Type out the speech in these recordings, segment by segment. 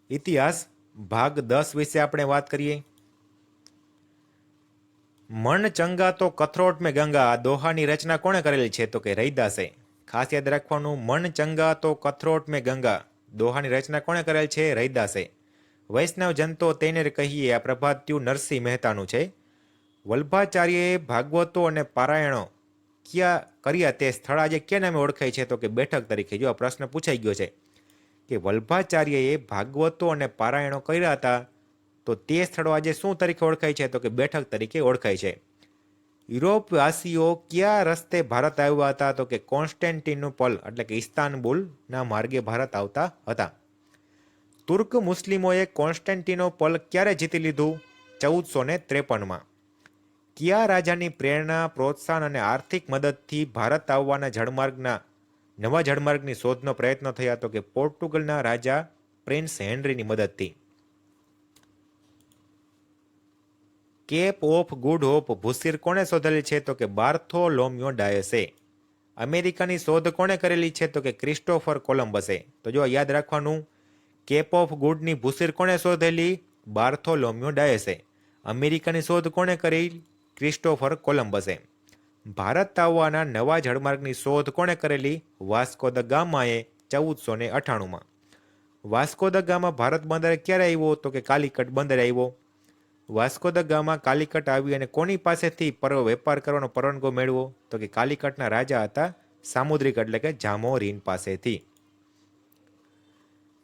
ઇતિહાસ ભાગ 10 વિશે આપણે વાત કરીએ. મન ચંગા તો કથરોટ મેં ગંગા આ દોહાની રચના કોણે કરેલી છે? તો કે રૈદાસે. ખાસ યાદ રાખવાનું, મન ચંગા તો કથરોટ મેં ગંગા દોહાની રચના કોણે કરેલ છે? રૈદાસે. વૈષ્ણવ જનતો તેને કહીએ આ પ્રભાત્યું નરસિંહ મહેતાનું છે. વલ્ભાચાર્યએ ભાગવતો અને પારાયણો ક્યાં કર્યા તે સ્થળ આજે ક્યાં નામે ઓળખાય છે? તો કે બેઠક તરીકે. જો આ પ્રશ્ન પૂછાઈ ગયો છે કે વલ્ભાચાર્યએ ભાગવતો અને પારાયણો કર્યા હતા તો તે સ્થળો આજે શું તરીકે ઓળખાય છે? તો કે બેઠક તરીકે ઓળખાય છે. યુરોપવાસીઓ કયા રસ્તે ભારત આવ્યા હતા? તો કે કોન્સ્ટેન્ટિનોપલ એટલે કે ઇસ્તાનબુલના માર્ગે ભારત આવતા હતા. તુર્ક મુસ્લિમોએ કોન્સ્ટેન્ટિનોપલ ક્યારે જીતી લીધું? 1453માં. કયા રાજાની પ્રેરણા, પ્રોત્સાહન અને આર્થિક મદદથી ભારત આવવાના નવા જળમાર્ગની શોધનો પ્રયત્ન થયા? તો કે પોર્ટુગલના રાજા પ્રિન્સ હેનરીની મદદથી. કેપ ઓફ ગુડ હોપ ભૂસીર કોણે શોધેલી છે? તો કે બાર્થોલોમ્યો ડાયસે. અમેરિકાની શોધ કોણે કરેલી છે? તો કે ક્રિસ્ટોફર કોલંબસે. તો જો યાદ રાખવાનું, કેપ ઓફ ગુડની ભૂસીર કોણે શોધેલી? બાર્થોલોમ્યો ડાયસે. અમેરિકાની શોધ કોણે કરી? ક્રિસ્ટોફર કોલંબસે. ભારત આવવાના નવા જળમાર્ગની શોધ કોણે કરેલી? વાસ્કો દ ગામાએ 1498માં. વાસ્કો દ ગામા ભારત બંદરે ક્યારે આવ્યો? તો કે કાલિકટ બંદરે આવ્યો. વાસ્કો દ ગામા કાલિકટ આવી અને કોની પાસેથી વેપાર કરવાનો પરવાનગો મેળવો? તો કે કાલિકટના રાજા હતા સામુદ્રિક એટલે કે જામોરીન પાસેથી.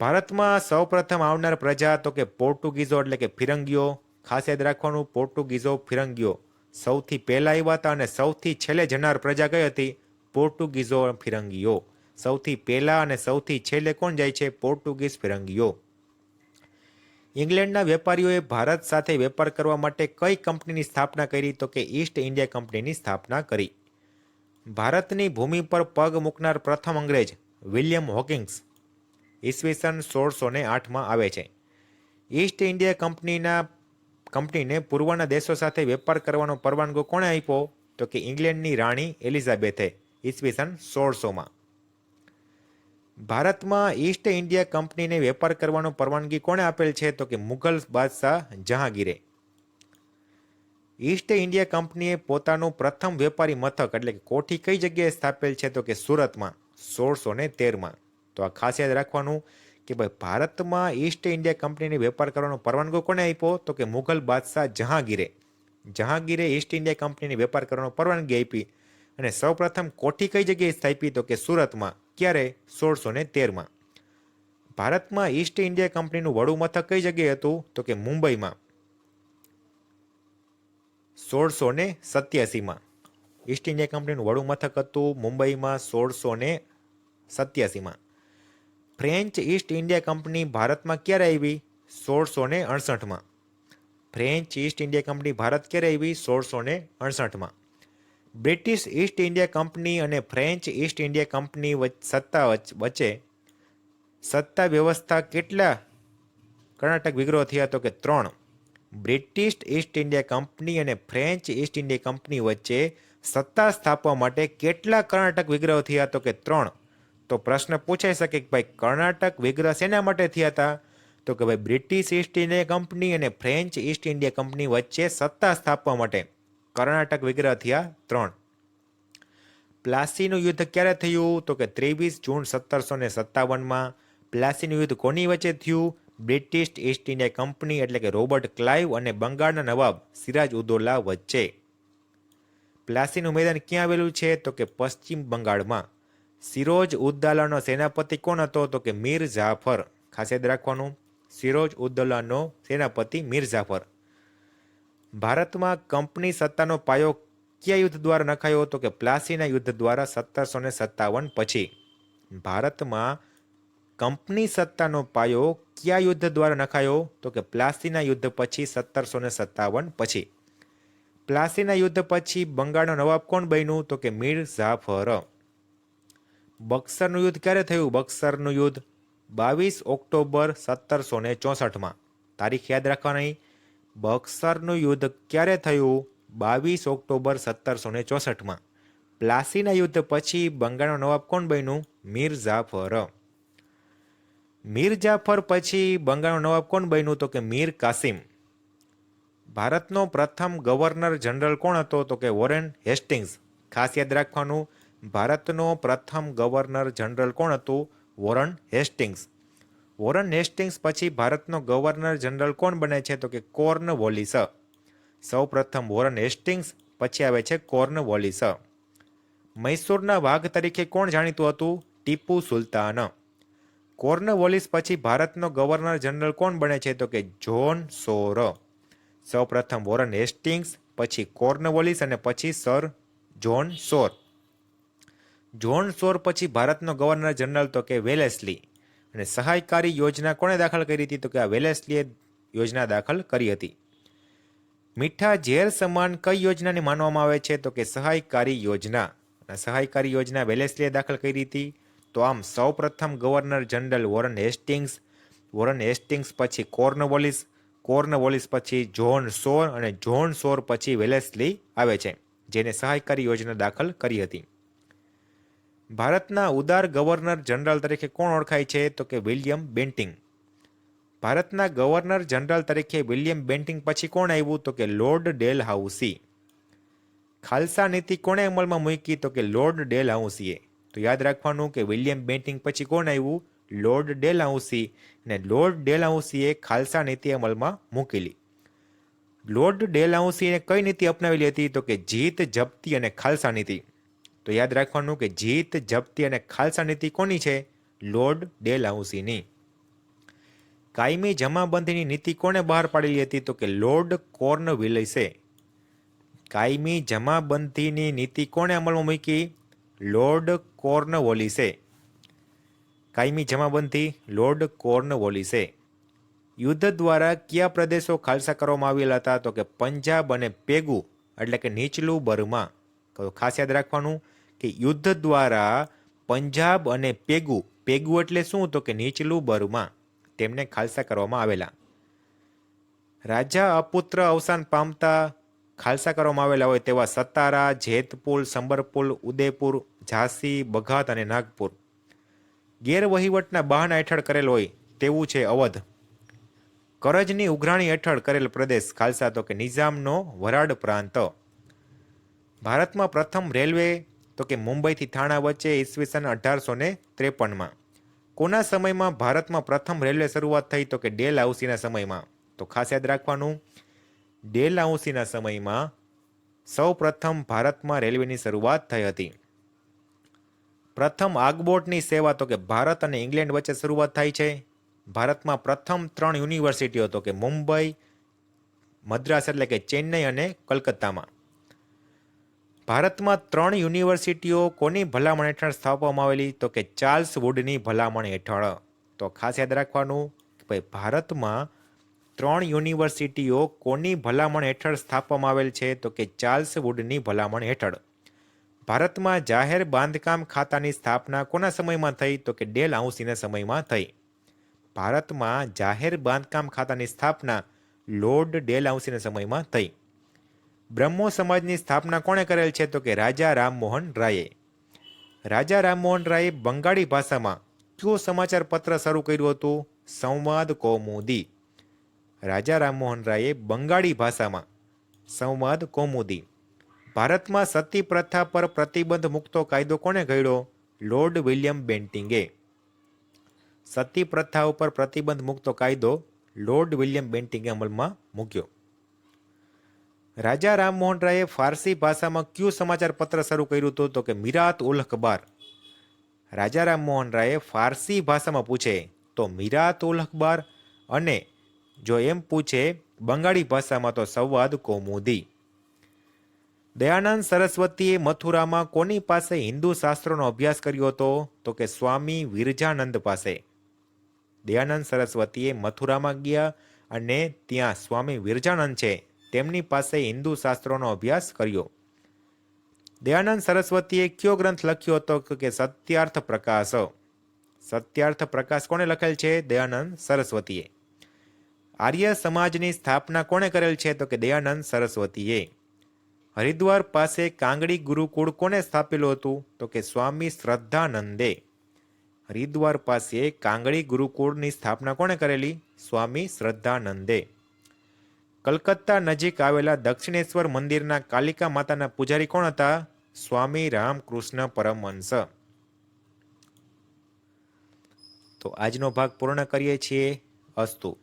ભારતમાં સૌપ્રથમ આવનાર પ્રજા? તો કે પોર્ટુગીઝો એટલે કે ફિરંગીઓ. ખાસ યાદ રાખવાનું, પોર્ટુગીઝો ફિરંગીઓ સૌથી પહેલા આવ્યા હતા અને સૌથી છેલ્લે જનાર પ્રજા કઈ હતી? પોર્ટુગીઝો ફિરંગીઓ. સૌથી પહેલા અને સૌથી છેલ્લે કોણ જાય છે? પોર્ટુગીઝ ફિરંગીઓ. ઇંગ્લેન્ડના વેપારીઓએ ભારત સાથે વેપાર કરવા માટે કઈ કંપનીની સ્થાપના કરી? તો કે ઈસ્ટ ઇન્ડિયા કંપનીની સ્થાપના કરી. ભારતની ભૂમિ પર પગ મૂકનાર પ્રથમ અંગ્રેજ વિલિયમ હોકિંગ્સ ઈસવીસન 1608માં આવે છે. ઈસ્ટ ઇન્ડિયા કંપનીને પૂર્વના દેશો સાથે વેપાર કરવાનો પરવાનગો કોણે આપ્યો? તો કે ઇંગ્લેન્ડની રાણી એલિઝાબેથે ઈસવીસન 1600માં. ભારતમાં ઈસ્ટ ઇન્ડિયા કંપનીને વેપાર કરવાનો પરવાનગી કોણે આપેલ છે? તો કે મુઘલ બાદશાહ જહાંગીરે. ઈસ્ટ ઇન્ડિયા કંપનીએ પોતાનું પ્રથમ વેપારી મથક એટલે કે કોઠી કઈ જગ્યાએ સ્થાપેલ છે? તો કે સુરતમાં 1613માં. તો આ ખાસ યાદ રાખવાનું કે ભાઈ ભારતમાં ઈસ્ટ ઇન્ડિયા કંપનીને વેપાર કરવાનો પરવાનગો કોને આપ્યો? તો કે મુઘલ બાદશાહ જહાંગીરે. જહાંગીરે ઈસ્ટ ઇન્ડિયા કંપનીને વેપાર કરવાનો પરવાનગી આપી અને સૌપ્રથમ કોઠી કઈ જગ્યાએ સ્થાપી? તો કે સુરતમાં. ક્યારે? 1613માં. ભારતમાં ઈસ્ટ ઇન્ડિયા કંપનીનું વડું મથક કઈ જગ્યાએ હતું? તો કે મુંબઈમાં 1687માં. ઈસ્ટ ઇન્ડિયા કંપનીનું વડું મથક હતું મુંબઈમાં 1687માં. ફ્રેન્ચ ઈસ્ટ ઇન્ડિયા કંપની ભારતમાં ક્યારે આવી? 1668માં. French East India company Bharat ક્યારે આવી? 1668માં. બ્રિટિશ ઈસ્ટ ઇન્ડિયા કંપની અને ફ્રેન્ચ ઈસ્ટ ઇન્ડિયા કંપની વચ્ચે સત્તા વ્યવસ્થા કેટલા કર્ણાટક વિગ્રહ થયા? તો કે 3. બ્રિટિશ ઈસ્ટ ઇન્ડિયા કંપની અને ફ્રેન્ચ ઈસ્ટ ઇન્ડિયા કંપની વચ્ચે સત્તા સ્થાપવા માટે કેટલા કર્ણાટક વિગ્રહ થયા? તો કે 3. તો પ્રશ્ન પૂછાઈ શકે કે ભાઈ કર્ણાટક વિગ્રહ શેના માટે થયા હતા? તો કે ભાઈ બ્રિટિશ ઈસ્ટ ઇન્ડિયા કંપની અને ફ્રેન્ચ ઈસ્ટ ઇન્ડિયા કંપની વચ્ચે સત્તા સ્થાપવા માટે કર્ણાટક વિગ્રહ થયા 3. પ્લાસીનું યુદ્ધ ક્યારે થયું? તો કે 23 જૂન 1757માં. પ્લાસીનું યુદ્ધ કોની વચ્ચે થયું? બ્રિટિશ ઈસ્ટ ઇન્ડિયા કંપની એટલે કે રોબર્ટ ક્લાઇવ અને બંગાળના નવાબ સિરાજ ઉદ્દૌલા વચ્ચે. પ્લાસીનું મેદાન ક્યાં આવેલું છે? તો કે પશ્ચિમ બંગાળમાં. સિરોજ ઉદ્દૌલાનો સેનાપતિ કોણ હતો? તો કે મીર જાફર. ખાસ યાદ રાખવાનું, સિરોજ ઉદ્દૌલાનો સેનાપતિ મીર જાફર. ભારતમાં કંપની સત્તાનો પાયો કયા યુદ્ધ દ્વારા નખાયો? તો કે પ્લાસીના યુદ્ધ દ્વારા 1757 પછી. ભારતમાં કંપની સત્તાનો પાયો કયા યુદ્ધ દ્વારા નખાયો? તો કે પ્લાસીના યુદ્ધ પછી 1757 પછી. પ્લાસીના યુદ્ધ પછી બંગાળનો નવાબ કોણ બન્યું? તો કે મીર જાફર. બક્સરનું યુદ્ધ ક્યારે થયું? બક્સરનું યુદ્ધ 22 ઓક્ટોબર 1764માં. તારીખ યાદ રાખવાની. બક્સરનું યુદ્ધ ક્યારે થયું? 22 ઓક્ટોબર 1764માં. પ્લાસીના યુદ્ધ પછી બંગાળનો નવાબ કોણ બન્યું? મીર જાફર. મીર જાફર પછી બંગાળનો નવાબ કોણ બન્યું? તો કે મીર કાસિમ. ભારતનો પ્રથમ ગવર્નર જનરલ કોણ હતો? તો કે વોરેન હેસ્ટિંગ્સ. ખાસ યાદ રાખવાનું, ભારતનો પ્રથમ ગવર્નર જનરલ કોણ હતું? Warren Hastings. વોરેન હેસ્ટિંગ્સ પછી ભારતનો ગવર્નર જનરલ કોણ બને છે? તો કે કોર્નવોલિસ. સૌ પ્રથમ વોરેન હેસ્ટિંગ્સ, પછી આવે છે કોર્નવોલિસ. મૈસૂરના વાઘ તરીકે કોણ જાણીતું હતું? ટીપુ સુલતાન. કોર્નવોલિસ પછી ભારતનો ગવર્નર જનરલ કોણ બને છે? તો કે જોન સોર. સૌ પ્રથમ વોરેન હેસ્ટિંગ્સ, પછી કોર્નવોલિસ અને પછી સર જોન સોર. જોન સોર પછી ભારતનો ગવર્નર જનરલ તો કે વેલેસ્લી. અને સહાયકારી યોજના કોણે દાખલ કરી હતી? તો કે આ વેલેસ્લીએ યોજના દાખલ કરી હતી. મીઠા ઝેર સમાન કઈ યોજનાને માનવામાં આવે છે? તો કે સહાયકારી યોજના. સહાયકારી યોજના વેલેસ્લીએ દાખલ કરી હતી. તો આમ સૌ પ્રથમ governor general Warren Hastings, Warren Hastings પછી કોર્નવોલિસ, કોર્નવોલિસ પછી જોન સોર અને જોન સોર પછી વેલેસ્લી આવે છે, જેને સહાયકારી યોજના દાખલ કરી હતી. ભારતના ઉદાર ગવર્નર જનરલ તરીકે કોણ ઓળખાય છે? તો કે વિલિયમ બેન્ટિંગ. ભારતના ગવર્નર જનરલ તરીકે વિલિયમ બેન્ટિંગ પછી કોણ આવ્યું? તો કે લોર્ડ ડેલહાઉસી. ખાલસા નીતિ કોણે અમલમાં મૂકી? તો કે લોર્ડ ડેલહાઉસીએ. તો યાદ રાખવાનું કે વિલિયમ બેન્ટિંગ પછી કોણ આવ્યું? લોર્ડ ડેલહાઉસી. અને લોર્ડ ડેલહાઉસીએ ખાલસા નીતિ અમલમાં મૂકેલી. લોર્ડ ડેલહાઉસીએ કઈ નીતિ અપનાવેલી હતી? તો કે જીત, જપ્તી અને ખાલસા નીતિ. તો યાદ રાખવાનું કે જીત, જપ્તી અને ખાલસા નીતિ કોની છે? લોર્ડ ડેલહાઉસીની. કાયમી જમાબંધીની નીતિ કોણે બહાર પાડેલી હતી? તો કે લોર્ડ કોર્નવોલિસે. કાયમી જમાબંધીની નીતિ કોણે અમલમાં મૂકી? લોર્ડ કોર્નવોલિસે. કાયમી જમાબંધી લોર્ડ કોર્નવોલિસે. યુદ્ધ દ્વારા કયા પ્રદેશો ખાલસા કરવામાં આવેલા હતા? તો કે પંજાબ અને પેગુ એટલે કે નીચલું બર્મા. તો ખાસ યાદ રાખવાનું કે યુદ્ધ દ્વારા પંજાબ અને પેગુ, પેગુ એટલે શું? તો કે નીચલું બર્મા, તેમને ખાલસા કરવામાં આવેલા. રાજા અપુત્ર અવસાન પામતા ખાલસા કરવામાં આવેલા હોય તેવા સતારા, જેતપુર, સંબરપુર, ઉદયપુર, ઝાંસી, બઘાત અને નાગપુર. ગેરવહીવટના બહાના હેઠળ કરેલ હોય તેવું છે અવધ. કરજની ઉઘરાણી હેઠળ કરેલ પ્રદેશ ખાલસા? તો કે નિઝામનો વરાડ પ્રાંત. ભારતમાં પ્રથમ રેલવે તો કે મુંબઈથી થાણા વચ્ચે ઈસવીસન 1853માં. કોના સમયમાં ભારતમાં પ્રથમ રેલવે શરૂઆત થઈ? તો કે ડેલહાઉસીના સમયમાં. તો ખાસ યાદ રાખવાનું, ડેલહાઉસીના સમયમાં સૌ પ્રથમ ભારતમાં રેલવેની શરૂઆત થઈ હતી. પ્રથમ આગબોટની સેવા તો કે ભારત અને ઇંગ્લેન્ડ વચ્ચે શરૂઆત થાય છે. ભારતમાં પ્રથમ 3 યુનિવર્સિટીઓ તો કે મુંબઈ, મદ્રાસ એટલે કે ચેન્નઈ અને કલકત્તામાં. ભારતમાં 3 યુનિવર્સિટીઓ કોની ભલામણ હેઠળ સ્થાપવામાં આવેલી? તો કે ચાર્લ્સ વુડની ભલામણ હેઠળ. તો ખાસ યાદ રાખવાનું કે ભાઈ ભારતમાં 3 યુનિવર્સિટીઓ કોની ભલામણ હેઠળ સ્થાપવામાં આવેલ છે? તો કે ચાર્લ્સ વુડની ભલામણ હેઠળ. ભારતમાં જાહેર બાંધકામ ખાતાની સ્થાપના કોના સમયમાં થઈ? તો કે ડેલહાઉસીના સમયમાં થઈ. ભારતમાં જાહેર બાંધકામ ખાતાની સ્થાપના લોર્ડ ડેલહાઉસીના સમયમાં થઈ. બ્રહ્મો સમાજની સ્થાપના કોણે કરેલ છે? તો કે રાજા રામમોહન રાયે. રાજા રામમોહન રાયે બંગાળી ભાષામાં કયું સમાચાર પત્ર શરૂ કર્યું હતું? સંવાદ કૌમુદી. રાજા રામમોહન રાયે બંગાળી ભાષામાં સંવાદ કૌમુદી. ભારતમાં સતી પ્રથા પર પ્રતિબંધ મૂકતો કાયદો કોણે ઘડ્યો? Lord William બેન્ટિંગે. સતી પ્રથા ઉપર પ્રતિબંધ મૂકતો કાયદો લોર્ડ વિલિયમ બેન્ટિંગે અમલમાં મૂક્યો. રાજા રામમોહન રાયે ફારસી ભાષામાં કયું સમાચાર પત્ર શરૂ કર્યું હતું? તો કે મીરાત ઉલ અખબાર. રાજા રામમોહન રાયે ફારસી ભાષામાં પૂછે તો મીરાત ઉલ અખબાર, અને જો એમ પૂછે બંગાળી ભાષામાં તો સંવાદ કૌમુદી. દયાનંદ સરસ્વતીએ મથુરામાં કોની પાસે હિન્દુ શાસ્ત્રોનો અભ્યાસ કર્યો હતો? તો કે સ્વામી વિરજાનંદ પાસે. દયાનંદ સરસ્વતીએ મથુરામાં ગયા અને ત્યાં સ્વામી વિરજાનંદ છે તેમની પાસે હિન્દુ શાસ્ત્રોનો અભ્યાસ કર્યો. દયાનંદ સરસ્વતીએ કયો ગ્રંથ લખ્યો હતો? કે સત્યાર્થ પ્રકાશ. સત્યાર્થ પ્રકાશ કોણે લખેલ છે? દયાનંદ સરસ્વતીએ. આર્ય સમાજની સ્થાપના કોણે કરેલ છે? તો કે દયાનંદ સરસ્વતીએ. હરિદ્વાર પાસે કાંગડી ગુરુકુળ કોને સ્થાપેલું હતું? તો કે સ્વામી શ્રદ્ધાનંદે. હરિદ્વાર પાસે કાંગડી ગુરુકુળની સ્થાપના કોણે કરેલી? સ્વામી શ્રદ્ધાનંદે. કલકત્તા નજીક આવેલા દક્ષિણેશ્વર મંદિરના કાલિકા માતાના પૂજારી કોણ હતા? સ્વામી રામકૃષ્ણ પરમહંસ. તો આજનો ભાગ પૂર્ણ કરીએ છીએ. અસ્તુ.